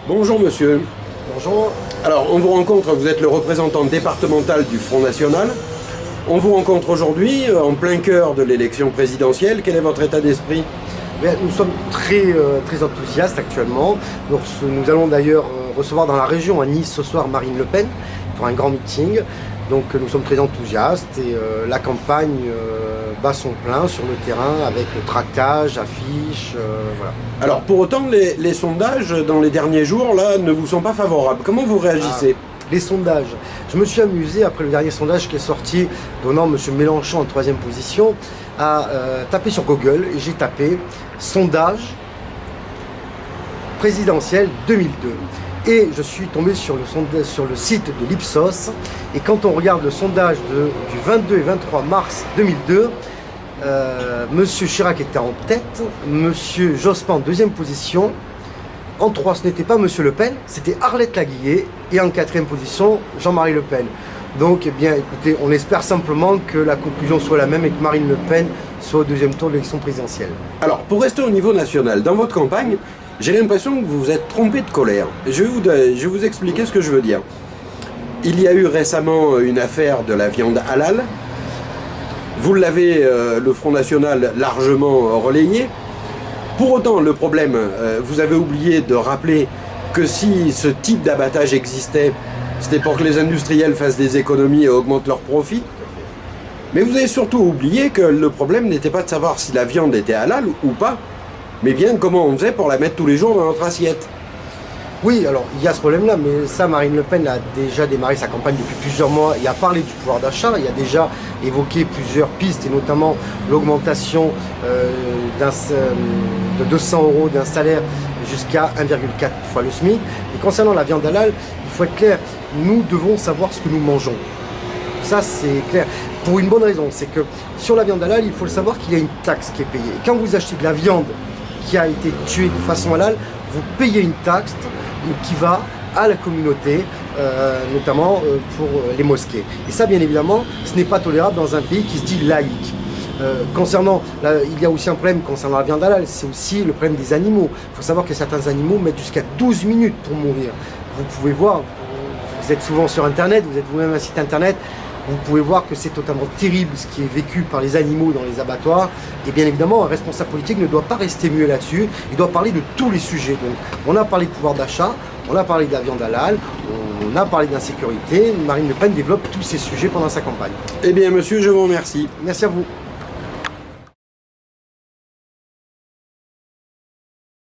Bonjour monsieur. Bonjour. Alors on vous rencontre, vous êtes le représentant départemental du Front National. On vous rencontre aujourd'hui en plein cœur de l'élection présidentielle. Quel est votre état d'esprit? Nous sommes très enthousiastes actuellement. Nous allons d'ailleurs recevoir dans la région à Nice ce soir Marine Le Pen pour un grand meeting. Donc nous sommes très enthousiastes et la campagne bat son plein sur le terrain avec le tractage, affiches, voilà. Alors pour autant les sondages dans les derniers jours là ne vous sont pas favorables. Comment vous réagissez? Les sondages. Je me suis amusé après le dernier sondage qui est sorti donnant M. Mélenchon en 3e position à taper sur Google et j'ai tapé sondage présidentiel 2002. Et je suis tombé sur le site de l'Ipsos. Et quand on regarde le sondage du 22 et 23 mars 2002, M. Chirac était en tête, M. Jospin en 2e position. En 3, ce n'était pas M. Le Pen, c'était Arlette Laguillet. Et en 4e position, Jean-Marie Le Pen. Donc, eh bien, écoutez, on espère simplement que la conclusion soit la même et que Marine Le Pen soit au 2e tour de l'élection présidentielle. Alors, pour rester au niveau national, dans votre campagne, j'ai l'impression que vous vous êtes trompé de colère. Je vais vous expliquer ce que je veux dire. Il y a eu récemment une affaire de la viande halal. Vous l'avez, le Front National, largement relayé. Pour autant, le problème, vous avez oublié de rappeler que si ce type d'abattage existait, c'était pour que les industriels fassent des économies et augmentent leurs profits. Mais vous avez surtout oublié que le problème n'était pas de savoir si la viande était halal ou pas, mais bien comment on faisait pour la mettre tous les jours dans notre assiette. Oui, alors il y a ce problème-là, mais ça, Marine Le Pen a déjà démarré sa campagne depuis plusieurs mois et a parlé du pouvoir d'achat. Il a déjà évoqué plusieurs pistes, et notamment l'augmentation de 200 € d'un salaire jusqu'à 1,4 fois le SMIC. Et concernant la viande halal, il faut être clair, nous devons savoir ce que nous mangeons. Ça, c'est clair. Pour une bonne raison, c'est que sur la viande halal, il faut le savoir qu'il y a une taxe qui est payée. Et quand vous achetez de la viande qui a été tuée de façon halal, vous payez une taxe qui va à la communauté, notamment pour les mosquées. Et ça, bien évidemment, ce n'est pas tolérable dans un pays qui se dit laïque. Il y a aussi un problème concernant la viande halal, c'est aussi le problème des animaux. Il faut savoir que certains animaux mettent jusqu'à 12 minutes pour mourir. Vous pouvez voir, vous êtes souvent sur Internet, vous êtes vous-même un site Internet, vous pouvez voir que c'est totalement terrible ce qui est vécu par les animaux dans les abattoirs. Et bien évidemment, un responsable politique ne doit pas rester muet là-dessus. Il doit parler de tous les sujets. Donc, on a parlé de pouvoir d'achat, on a parlé de la viande halal, on a parlé d'insécurité. Marine Le Pen développe tous ces sujets pendant sa campagne. Eh bien, monsieur, je vous remercie. Merci à vous.